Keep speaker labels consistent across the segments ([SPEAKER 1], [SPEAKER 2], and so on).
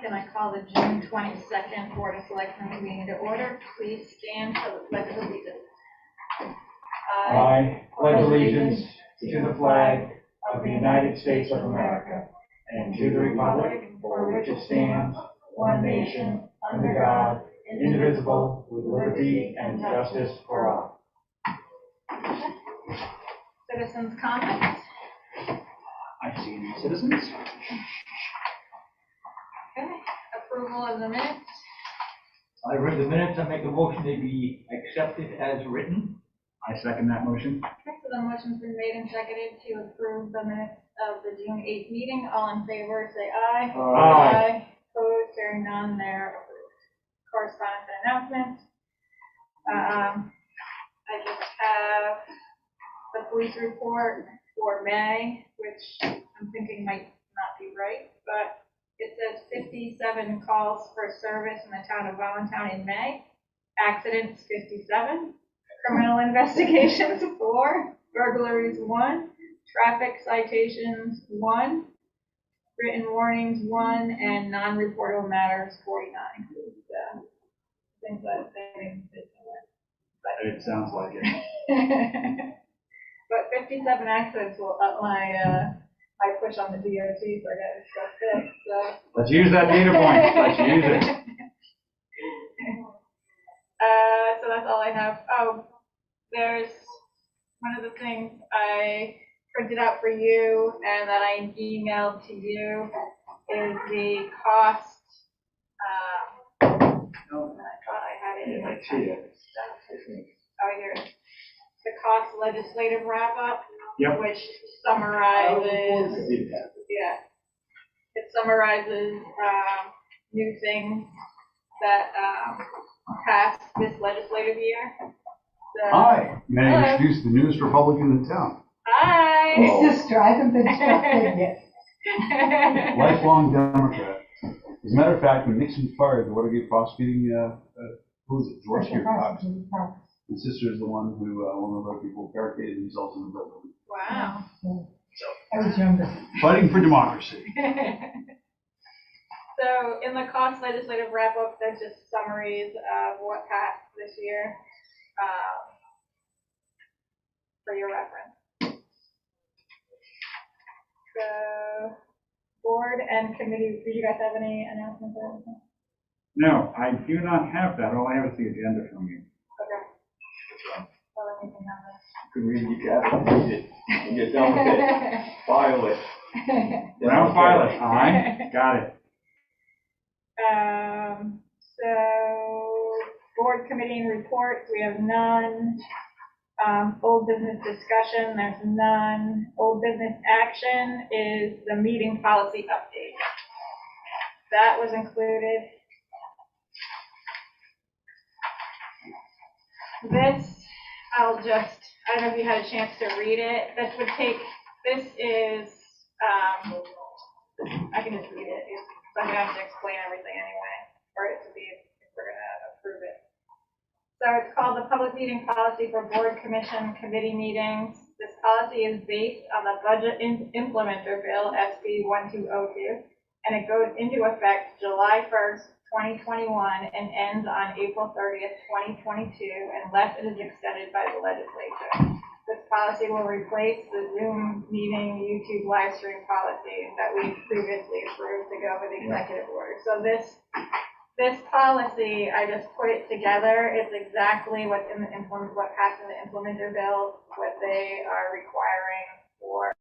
[SPEAKER 1] and I call the June 22nd Board of Selectmen meeting to order. Please stand for the Pledge of Allegiance.
[SPEAKER 2] I pledge allegiance to the flag of the United States of America and to the republic for which it stands, one nation, under God, indivisible, with liberty and justice for all.
[SPEAKER 1] Citizens' comments?
[SPEAKER 2] I see any citizens.
[SPEAKER 1] Okay. Approval of the minutes?
[SPEAKER 3] I read the minutes. I make a motion they be accepted as written.
[SPEAKER 2] I second that motion.
[SPEAKER 1] Okay, so the motion's been made and seconded to approve the minutes of the June 8th meeting. All in favor, say aye.
[SPEAKER 2] Aye.
[SPEAKER 1] Opposed, hearing none, they're approved. Correspondence and announcements. I just have the police report for May, which I'm thinking might not be right, but it says 57 calls for service in the town of Allentown in May. Accidents 57. Criminal investigations 4. Burglaries 1. Traffic citations 1. Written warnings 1, and non-reportable matters 49. Things that they
[SPEAKER 2] It sounds like it.
[SPEAKER 1] But 57 accidents will up my my push on the DOT for getting stuff fixed. So
[SPEAKER 2] Let's use that data point. Let's use it.
[SPEAKER 1] So that's all I have. Oh, there's one of the things I printed out for you and that I emailed to you is the cost. I thought I had it in my packet. Oh, here it is. The cost legislative wrap-up,
[SPEAKER 2] Yep.
[SPEAKER 1] which summarizes, it summarizes new things that passed this legislative year. So,
[SPEAKER 4] Hi, may I
[SPEAKER 1] Hello.
[SPEAKER 4] introduce the newest Republican in town?
[SPEAKER 1] Hi.
[SPEAKER 5] Is this driving been struck yet?
[SPEAKER 4] Lifelong Democrat. As a matter of fact, when Nixon fired the Watergate prosecuting, who was it, George here, Cox. His sister is the one who, one of the other people barricaded themselves in the building.
[SPEAKER 1] Wow.
[SPEAKER 5] I was younger.
[SPEAKER 4] Fighting for democracy.
[SPEAKER 1] So in the cost legislative wrap-up, there's just summaries of what passed this year for your reference. So board and committee, did you guys have any announcements or anything?
[SPEAKER 2] No, I do not have that. All I have is the agenda from you.
[SPEAKER 1] Okay. Well, then we can have this.
[SPEAKER 3] You can read it, and get done with it. File it.
[SPEAKER 2] Round pilot. Aye. Got it.
[SPEAKER 1] So board committee reports, we have none. Old business discussion, there's none. Old business action is the meeting policy update. That was included. This, I don't know if you had a chance to read it. This is, I can just read it. I'm gonna have to explain everything anyway, for it to be, if we're gonna approve it. So it's called the Public Meeting Policy for Board, Commission, Committee Meetings. This policy is based on the Budget Implementer Bill, SB 1202, and it goes into effect July 1st, 2021, and ends on April 30th, 2022, unless it is extended by the legislature. This policy will replace the Zoom meeting YouTube live stream policy that we previously approved to go with the executive order. So this policy, I just put it together. It's exactly what's in the what passed in the implementer bill, what they are requiring for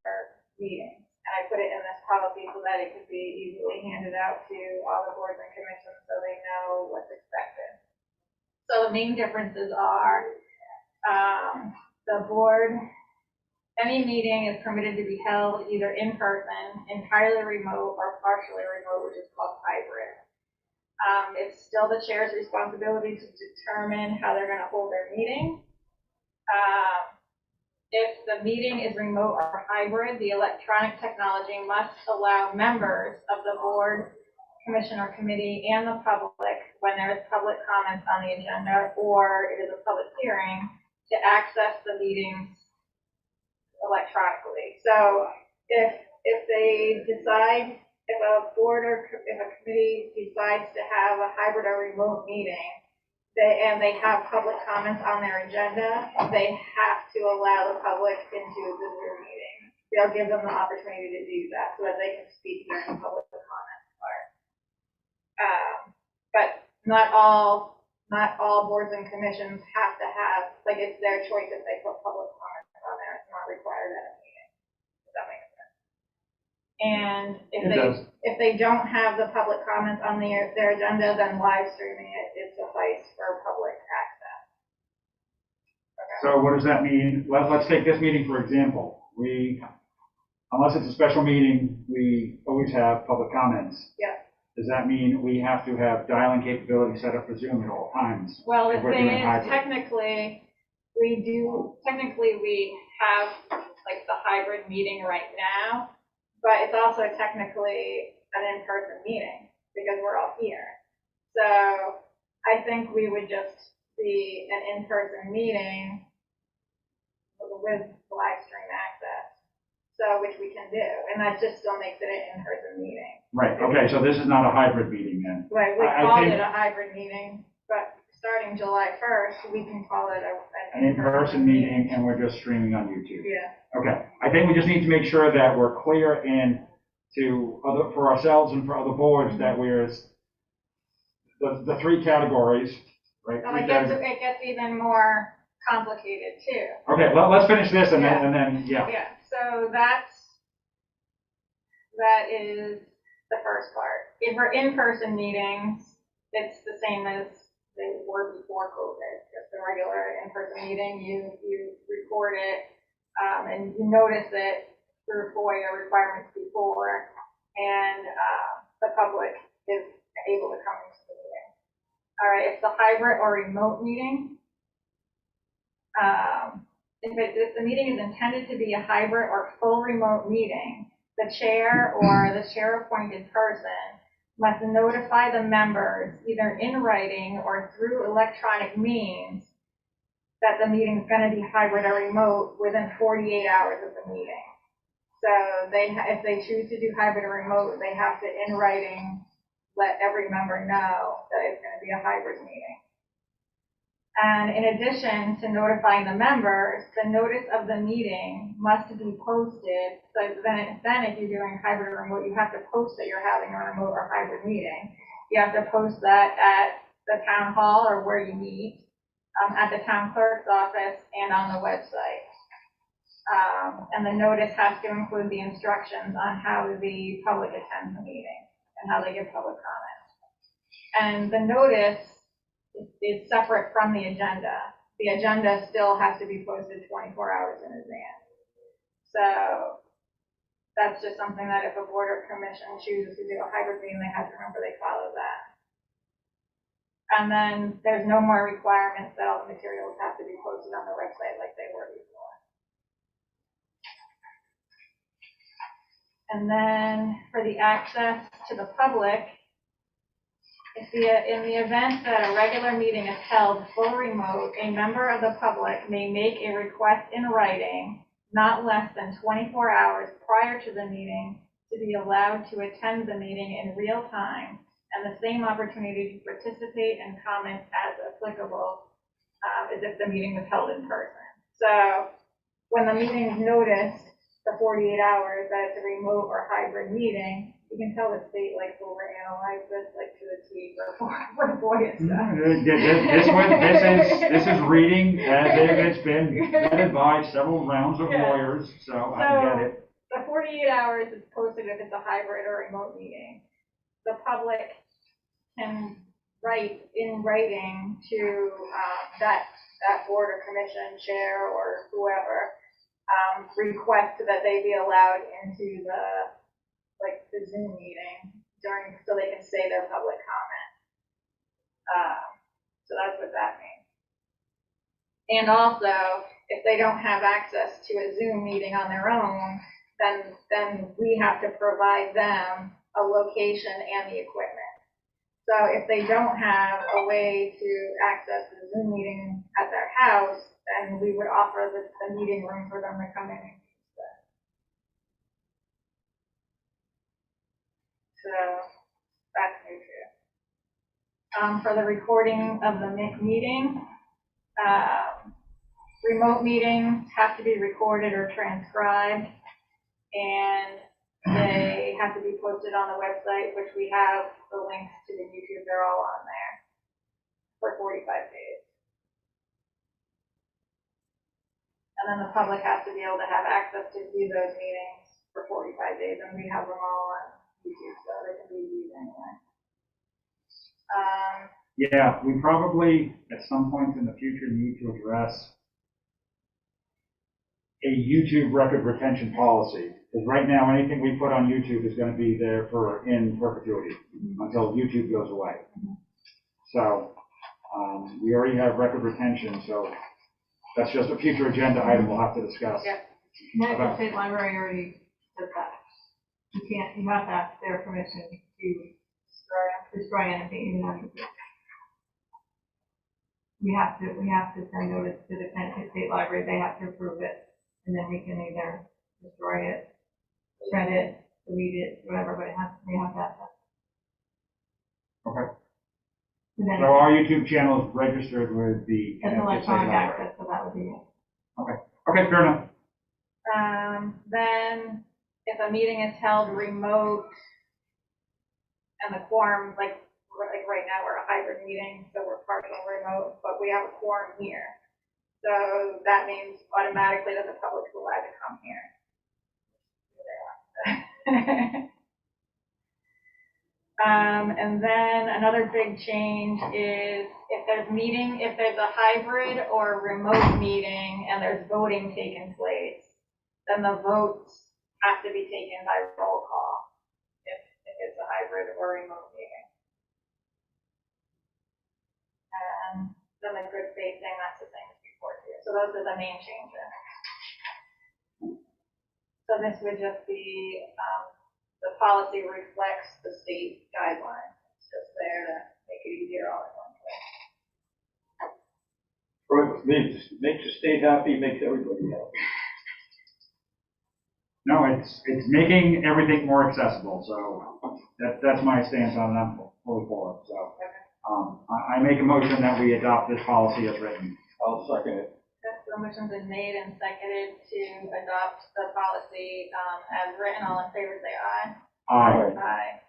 [SPEAKER 1] meetings. And I put it in this policy so that it could be easily handed out to all the boards and commissions so they know what's expected. So the main differences are the board, any meeting is permitted to be held either in person, entirely remote, or partially remote, which is called hybrid. It's still the chair's responsibility to determine how they're going to hold their meeting. If the meeting is remote or hybrid, the electronic technology must allow members of the board, commission, or committee and the public, when there is public comments on the agenda or it is a public hearing, to access the meetings electronically. So if they decide if a board or if a committee decides to have a hybrid or remote meeting, they have public comments on their agenda, they have to allow the public into the Zoom meeting. They'll give them the opportunity to do that so that they can speak during the public comment part. But not all boards and commissions have to have, like, it's their choice if they put public comments on there. It's not required at a meeting. Does that make sense? And if they don't have the public comments on their agenda, then live streaming it is suffice for public access. Okay.
[SPEAKER 2] So what does that mean? Let's take this meeting, for example. Unless it's a special meeting, we always have public comments.
[SPEAKER 1] Yeah.
[SPEAKER 2] Does that mean we have to have dialing capability set up for Zoom at all times?
[SPEAKER 1] Well, the
[SPEAKER 2] if we're
[SPEAKER 1] thing
[SPEAKER 2] doing
[SPEAKER 1] is,
[SPEAKER 2] hybrid?
[SPEAKER 1] technically we have like the hybrid meeting right now, but it's also technically an in-person meeting because we're all here. So I think we would just be an in-person meeting with live stream access. So, which we can do, and that just still makes it an in-person meeting.
[SPEAKER 2] Right, okay, so this is not a hybrid meeting then?
[SPEAKER 1] Right, we
[SPEAKER 2] I
[SPEAKER 1] called
[SPEAKER 2] think-
[SPEAKER 1] it a hybrid meeting, but starting July 1st, we can call it
[SPEAKER 2] An in-person meeting, and we're just streaming on YouTube?
[SPEAKER 1] Yeah.
[SPEAKER 2] Okay, I think we just need to make sure that we're clear for ourselves and for other boards that we're, the three categories, right?
[SPEAKER 1] Well, it gets even more complicated too.
[SPEAKER 2] Okay, let's finish this and
[SPEAKER 1] Yeah.
[SPEAKER 2] then, yeah.
[SPEAKER 1] Yeah, so that is the first part. If we're in-person meetings, it's the same as they were before COVID. Just a regular in-person meeting, you record it, and you notice it through FOIA requirements before, and the public is able to come into the meeting. All right, it's the hybrid or remote meeting. If the meeting is intended to be a hybrid or full remote meeting, the chair or the chair-appointed person must notify the members, either in writing or through electronic means, that the meeting is going to be hybrid or remote within 48 hours of the meeting. So if they choose to do hybrid or remote, they have to, in writing, let every member know that it's going to be a hybrid meeting. And in addition to notifying the members, the notice of the meeting must be posted. So then if you're doing hybrid or remote, you have to post that you're having a remote or hybrid meeting. You have to post that at the town hall or where you meet, at the town clerk's office, and on the website. And the notice has to include the instructions on how the public attends the meeting and how they give public comments. And the notice is separate from the agenda. The agenda still has to be posted 24 hours in advance. So that's just something that if a board or commission chooses to do a hybrid meeting, they have to remember they follow that. And then there's no more requirements that all the materials have to be posted on the website like they were before. And then for the access to the public, in the event that a regular meeting is held full remote, a member of the public may make a request in writing not less than 24 hours prior to the meeting to be allowed to attend the meeting in real time, and the same opportunity to participate and comment as applicable as if the meeting was held in person. So when the meeting is noticed, the 48 hours that it's a remote or hybrid meeting, you can tell the state like overanalyze this like to the T for FOIA stuff.
[SPEAKER 2] This is reading as if it's been vetted by several rounds of lawyers, so I get it.
[SPEAKER 1] The 48 hours is posted if it's a hybrid or remote meeting. The public can write in writing to that board or commission chair or whoever, request that they be allowed into the Zoom meeting so they can say their public comment. So that's what that means. And also, if they don't have access to a Zoom meeting on their own, then we have to provide them a location and the equipment. So if they don't have a way to access the Zoom meeting at their house, then we would offer the meeting room for them to come in and use. So that's new too. For the recording of the meeting, remote meetings have to be recorded or transcribed, and they have to be posted on the website, which we have the links to the YouTube. They're all on there for 45 days. And then the public has to be able to have access to view those meetings for 45 days, and we have them all on YouTube, so they can be viewed anyway.
[SPEAKER 2] Yeah, we probably, at some point in the future, need to address a YouTube record retention policy. Because right now, anything we put on YouTube is going to be there in perpetuity until YouTube goes away. So we already have record retention, so that's just a future agenda item we'll have to discuss.
[SPEAKER 1] Yeah.
[SPEAKER 6] Connecticut State Library already said that. You have to ask their permission to destroy anything, even after this. We have to send notice to the Connecticut State Library. They have to approve it, and then we can either destroy it, shred it, delete it, whatever, but they have to have that.
[SPEAKER 2] Okay.
[SPEAKER 6] And then
[SPEAKER 2] So our YouTube channel is registered with the
[SPEAKER 6] it's
[SPEAKER 2] Connecticut State
[SPEAKER 6] electronic
[SPEAKER 2] Library.
[SPEAKER 6] access, so that would be it.
[SPEAKER 2] Okay, fair enough.
[SPEAKER 1] Then if a meeting is held remote and the quorum, like right now, we're a hybrid meeting, so we're partial remote, but we have a quorum here. So that means automatically that the public is allowed to come here. And then another big change is if there's a hybrid or remote meeting and there's voting taking place, then the votes have to be taken by roll call if it's a hybrid or remote meeting. And then the good faith thing, that's the same as before too. So those are the main changes. So this would just be, the policy reflects the state guidelines. It's just there to make it easier all in one place.
[SPEAKER 3] Right, with me, just makes the state happy, makes everybody happy.
[SPEAKER 2] No, it's making everything more accessible, so that's my stance on it. I'm fully for it. So I make a motion that we adopt this policy as written.
[SPEAKER 3] I'll second it.
[SPEAKER 1] Okay, so the motion's been made and seconded to adopt the policy as written. All in favor, say aye.
[SPEAKER 2] Aye.
[SPEAKER 1] Aye.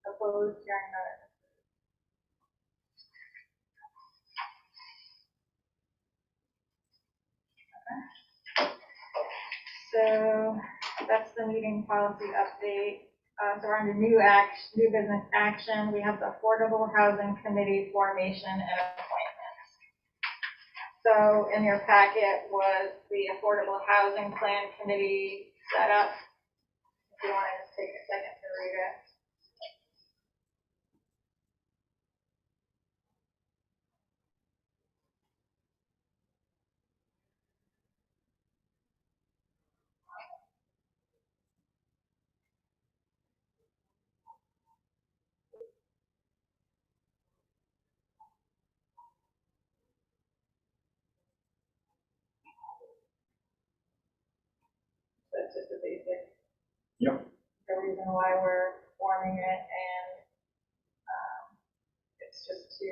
[SPEAKER 1] Opposed, hearing none. So that's the meeting policy update. So we're under new business action. We have the Affordable Housing Committee formation and appointments. So in your packet was the Affordable Housing Plan Committee setup. If you want to just take a second to read it. That's just a basic.
[SPEAKER 2] Yep.
[SPEAKER 1] The reason why we're forming it, and it's just to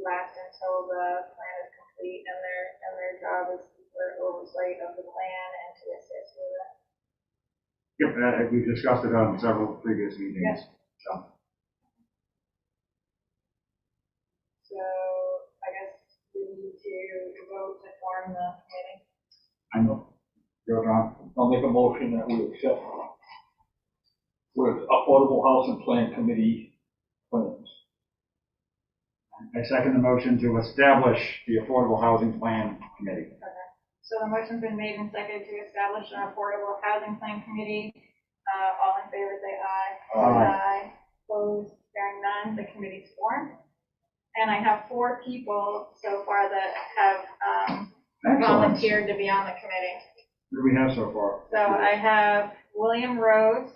[SPEAKER 1] last until the plan is complete, and their job is for oversight of the plan and to assist with it.
[SPEAKER 2] Yep, we've discussed it on several previous meetings.
[SPEAKER 1] Yes. So I guess we need to vote to form the committee.
[SPEAKER 2] I know. Go, John.
[SPEAKER 3] I'll make a motion that we accept with Affordable Housing Plan Committee plans.
[SPEAKER 2] I second the motion to establish the Affordable Housing Plan Committee.
[SPEAKER 1] Okay. So the motion's been made and seconded to establish an Affordable Housing Plan Committee. All in favor, say aye.
[SPEAKER 2] Aye.
[SPEAKER 1] Opposed, hearing none, the committee's formed. And I have 4 people so far that have
[SPEAKER 2] Excellent.
[SPEAKER 1] volunteered to be on the committee.
[SPEAKER 2] What do we have so far?
[SPEAKER 1] So I have William Rose,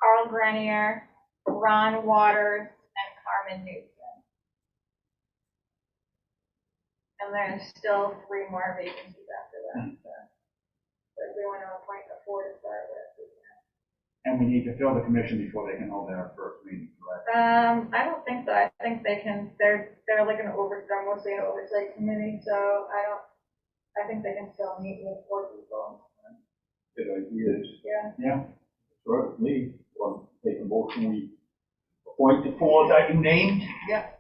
[SPEAKER 1] Carl Grenier, Ron Waters, and Carmen Newton. And there's still 3 more vacancies after that. So if we want to appoint the 4 to start with, we can.
[SPEAKER 2] And we need to fill the commission before they can hold their first meeting, correct?
[SPEAKER 1] I don't think so. I think they can, they're like they're mostly an oversight committee, so I think they can still meet with 4 people.
[SPEAKER 3] Good ideas.
[SPEAKER 1] Yeah.
[SPEAKER 2] Yeah.
[SPEAKER 3] Sure, me, well, take a motion, we appoint the 4 that you named.
[SPEAKER 1] Yep.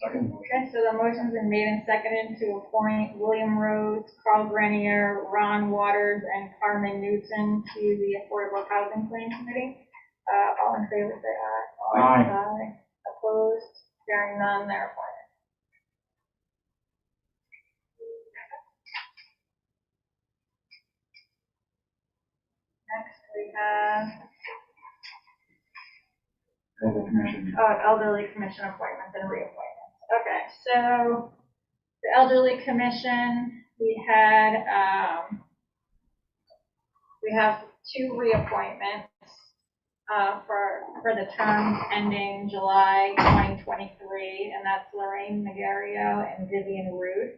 [SPEAKER 2] Second motion.
[SPEAKER 1] Okay, so the motion's been made and seconded to appoint William Rose, Carl Grenier, Ron Waters, and Carmen Newton to the Affordable Housing Plan Committee. All in favor, say aye.
[SPEAKER 2] Aye.
[SPEAKER 1] Aye. Opposed? Hearing none, they're appointed. Next, we have
[SPEAKER 2] Hold the commission.
[SPEAKER 1] Elderly Commission appointments and reappointments. Okay, so the Elderly Commission, we have 2 reappointments for the terms ending July 2023, and that's Lorraine Megario and Vivian Rood.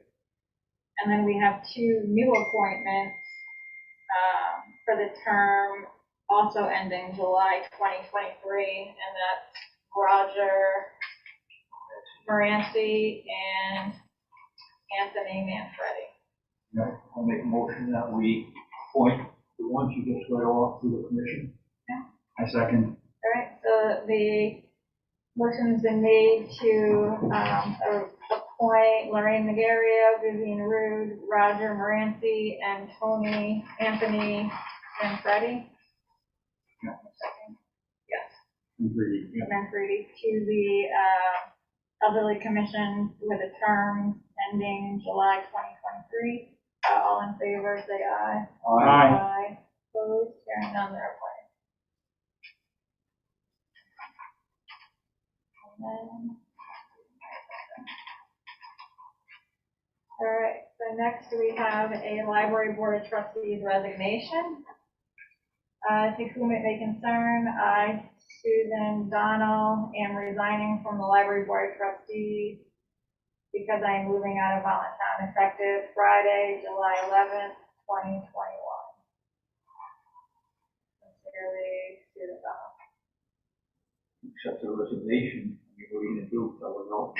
[SPEAKER 1] And then we have 2 new appointments for the term also ending July 2023, and that's Roger Moranci and Anthony Manfredi.
[SPEAKER 3] Yeah, I'll make a motion that we appoint the ones you just read off to the commission.
[SPEAKER 2] I second.
[SPEAKER 1] All right, so the motion's been made to appoint Lorraine Megario, Vivian Rood, Roger Moranci, and Anthony Manfredi. Second. Yes.
[SPEAKER 2] Agreed. Yeah.
[SPEAKER 1] Manfredi to the Elderly Commission with a term ending July 2023. All in favor, say aye.
[SPEAKER 2] Aye.
[SPEAKER 1] Opposed? Hearing none, they're appointed. And then, all right, so next we have a Library Board of Trustees resignation. To whom it may concern, I, Susan Donnell, am resigning from the Library Board of Trustees because I am moving out of Allentown effective Friday, July 11th, 2021. Sincerely, Susan Donnell.
[SPEAKER 3] Accept the resignation, what are you gonna do, tell them no?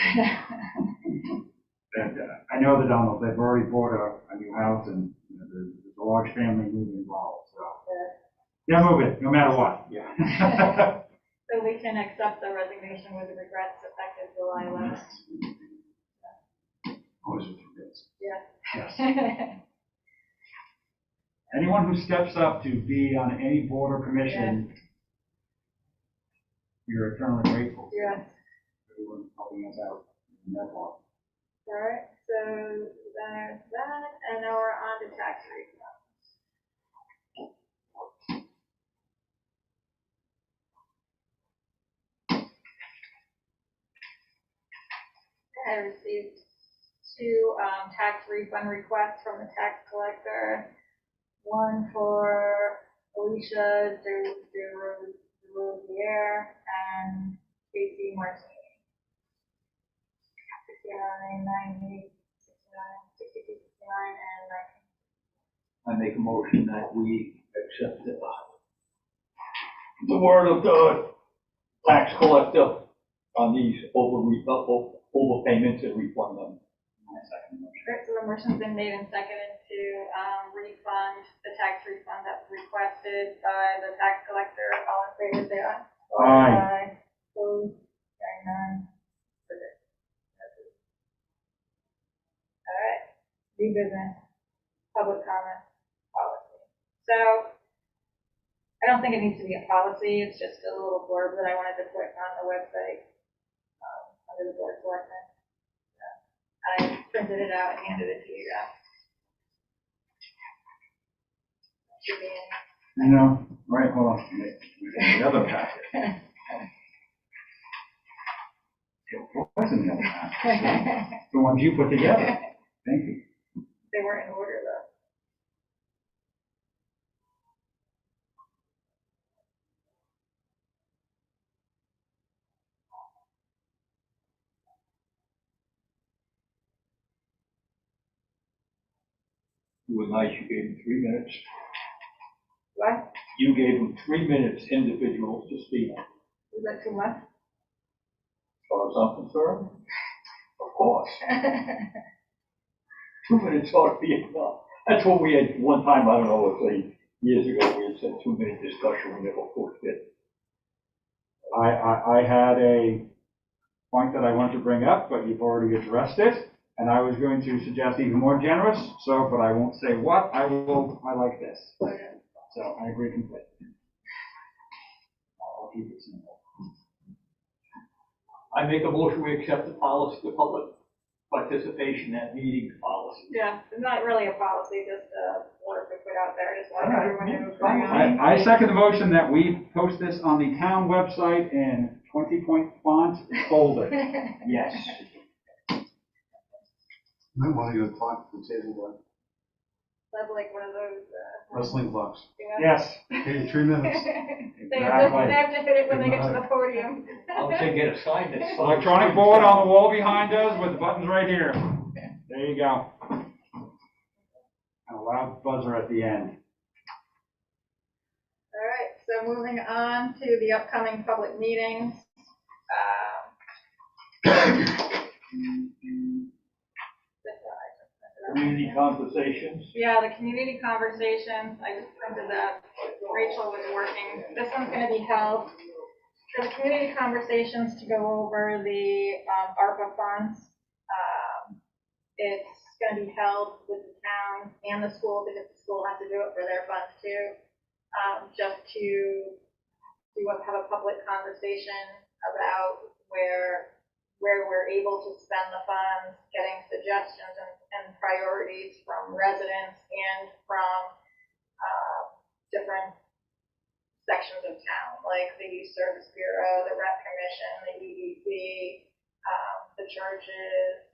[SPEAKER 2] And I know the Donalds, they've already bought a new house, and there's a large family moving involved, so. Yeah, move it, no matter what.
[SPEAKER 3] Yeah.
[SPEAKER 1] So we can accept the resignation with regrets effective July 11th.
[SPEAKER 2] Always with regrets.
[SPEAKER 1] Yes.
[SPEAKER 2] Yes. Anyone who steps up to be on any board or commission, you're eternally grateful.
[SPEAKER 1] Yes.
[SPEAKER 2] Everyone helping us out in that law.
[SPEAKER 1] All right, so there's that, and now we're on to tax refunds. I received 2 tax refund requests from the tax collector. One for Alicia de Rosier and Casey Martini. 69, 90, 69, 62, 69, and 19.
[SPEAKER 3] I make a motion that we accept the word of the tax collector on these overpayments and refund them.
[SPEAKER 1] Alright, so the motion's been made and seconded to refund the tax refund that's requested by the tax collector. All in favor, say aye.
[SPEAKER 2] Aye.
[SPEAKER 1] Opposed? Hearing none. Alright, new business, public comment, policy. So, I don't think it needs to be a policy, it's just a little blurb that I wanted to put on the website, under the board selectmen. I printed it out and handed it to you guys. Should be in.
[SPEAKER 2] I know, right, hold on, the other packet. What's in the other packet? The ones you put together. Thank you.
[SPEAKER 1] They weren't in order though.
[SPEAKER 3] It was nice, you gave me 3 minutes.
[SPEAKER 1] What?
[SPEAKER 3] You gave them 3 minutes individuals to speak.
[SPEAKER 1] Is that too much?
[SPEAKER 3] As far as I'm concerned, of course. 2 minutes ought to be enough. That's what we had one time, I don't know, it's like years ago, we had said 2-minute discussion, we never pushed it.
[SPEAKER 2] I had a point that I wanted to bring up, but you've already addressed it, and I was going to suggest even more generous, so, but I won't say what, I like this. So I agree completely. I'll keep it simple.
[SPEAKER 3] I make a motion, we accept the policy, the public participation at meeting policy.
[SPEAKER 1] Yeah, it's not really a policy, just a word we put out there, just want everyone to know what's going on.
[SPEAKER 2] I second the motion that we post this on the town website in 20-point font, bolded. Yes.
[SPEAKER 4] I want to go talk to the table,
[SPEAKER 1] That's like one of those,
[SPEAKER 4] wrestling blocks.
[SPEAKER 2] Yes.
[SPEAKER 4] Okay, 3 minutes.
[SPEAKER 1] They have to hit it when they get to the podium.
[SPEAKER 3] I would say get a sign that's.
[SPEAKER 2] Electronic board on the wall behind us with the buttons right here. There you go. And a loud buzzer at the end.
[SPEAKER 1] All right, so moving on to the upcoming public meetings.
[SPEAKER 3] Community conversations.
[SPEAKER 1] Yeah, the community conversations, I just printed that. Rachel was working. This one's going to be held for the community conversations to go over the ARPA funds. It's going to be held with the town and the school because the school has to do it for their funds too. Just to have a public conversation about where we're able to spend the funds, getting suggestions and priorities from residents and from different sections of town, like the Youth Service Bureau, the Rec Commission, the EDC, the churches,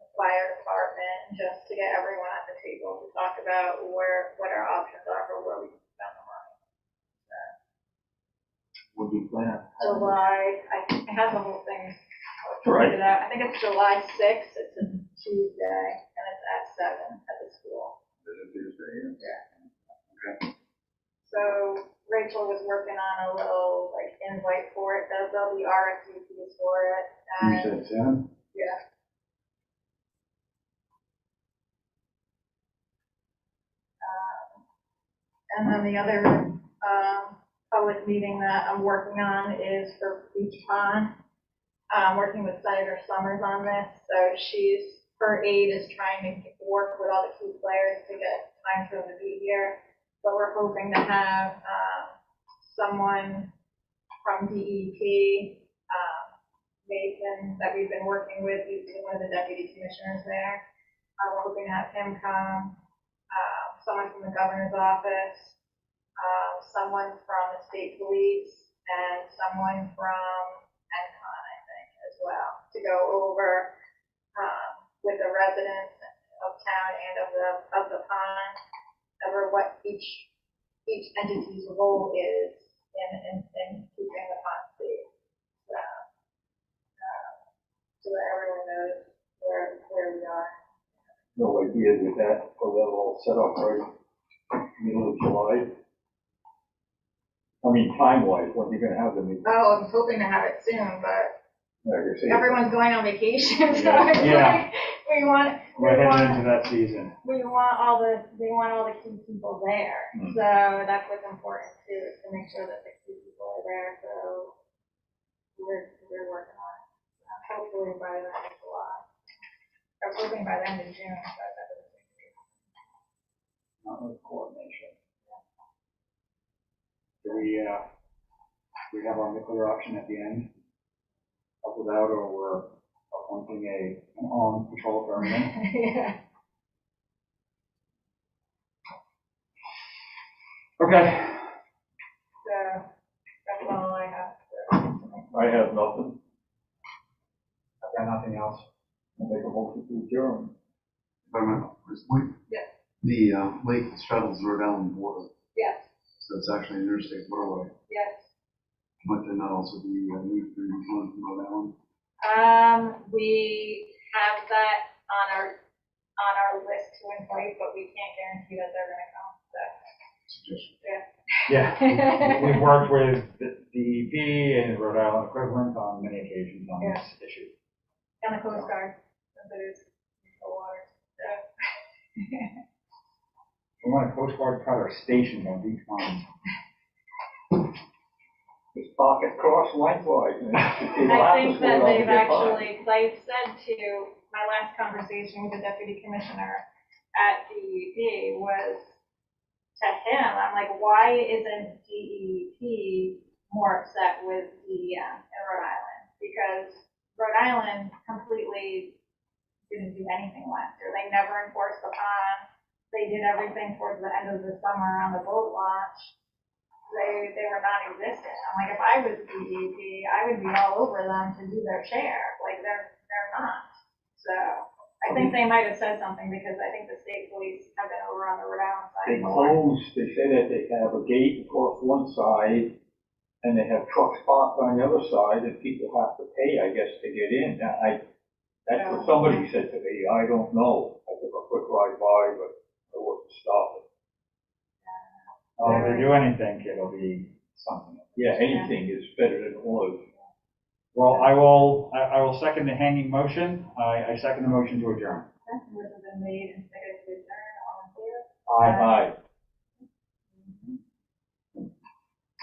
[SPEAKER 1] the fire department, just to get everyone at the table to talk about what our options are for where we can spend the money.
[SPEAKER 3] What do you plan?
[SPEAKER 1] July, I think it has the whole thing.
[SPEAKER 3] Right.
[SPEAKER 1] I think it's July 6th, it's a Tuesday, and it's at 7 at the school.
[SPEAKER 3] Okay.
[SPEAKER 1] So Rachel was working on a little invite for it. There'll be RSVPs for it.
[SPEAKER 4] You said 7?
[SPEAKER 1] Yeah. And then the other public meeting that I'm working on is for Beach Pond. I'm working with Senator Summers on this. So her aide is trying to work with all the key players to get time for them to be here. But we're hoping to have someone from DEP, Mason, that we've been working with. He's one of the deputy commissioners there. We're hoping to have him come. Someone from the governor's office, someone from the state police, and someone from NCON, I think, as well, to go over with the residents of town and of the pond, over what each entity's role is in keeping the pond safe. So that everyone knows where we are.
[SPEAKER 3] No idea with that, for that all set up right middle of July. I mean, time-wise, when you're gonna have the meeting.
[SPEAKER 1] Oh, I was hoping to have it soon, but
[SPEAKER 3] Like I say,
[SPEAKER 1] everyone's going on vacation, so
[SPEAKER 2] Yeah.
[SPEAKER 1] it's
[SPEAKER 2] Yeah.
[SPEAKER 1] like, we want
[SPEAKER 2] We're heading into that season.
[SPEAKER 1] they want all the key people there.
[SPEAKER 3] Mm.
[SPEAKER 1] So that's what's important too, is to make sure that the key people are there. So we're working on it. Hopefully by the end of July. I was hoping by the end of June, but that doesn't seem to be.
[SPEAKER 2] Not with coordination. Do we have our nuclear option at the end? Help us out, or we're appointing an on patrol fireman?
[SPEAKER 1] Yeah.
[SPEAKER 2] Okay.
[SPEAKER 1] So that's all I have.
[SPEAKER 3] I have nothing.
[SPEAKER 2] I've got nothing else.
[SPEAKER 3] I'll make a motion to adjourn.
[SPEAKER 4] If I remember this point?
[SPEAKER 1] Yeah.
[SPEAKER 4] The lake straddles the Rhode Island border,
[SPEAKER 1] Yes,
[SPEAKER 4] so it's actually an interstate waterway.
[SPEAKER 1] yes.
[SPEAKER 4] Might there not also be a need for anyone from Rhode Island?
[SPEAKER 1] We have that on our list to invite, but we can't guarantee that they're gonna come, so.
[SPEAKER 4] suggestion.
[SPEAKER 2] Yeah, we've worked with the DEP and Rhode Island equivalent on many occasions on this issue.
[SPEAKER 1] And the Coast Guard, since it is the water.
[SPEAKER 2] We want a Coast Guard cutter stationed on beach ponds.
[SPEAKER 3] Just park it cross lengthwise.
[SPEAKER 1] I think that they've actually, because I said to my last conversation with the deputy commissioner at DEP was to him, I'm like, why isn't DEP more upset with DEM in Rhode Island? Because Rhode Island completely didn't do anything last year. They never enforced the pond. They did everything towards the end of the summer on the boat launch. They were non-existent. I'm like, if I was DEP, I would be all over them to do their share. Like, they're not. So I think they might have said something because I think the state police have been over on the Rhode Island side.
[SPEAKER 3] They closed, they say that they have a gate across one side, and they have trucks parked on the other side, and people have to pay, I guess, to get in. Now, that's what somebody said to me, I don't know. I took a quick ride by, but I wasn't stopping.
[SPEAKER 2] Oh, if they do anything, it'll be something.
[SPEAKER 3] Yeah, anything is better than it was.
[SPEAKER 2] Well, I will second the hanging motion. I second the motion to adjourn.
[SPEAKER 1] Which has been made and seconded to adjourn, all in favor?
[SPEAKER 3] Aye.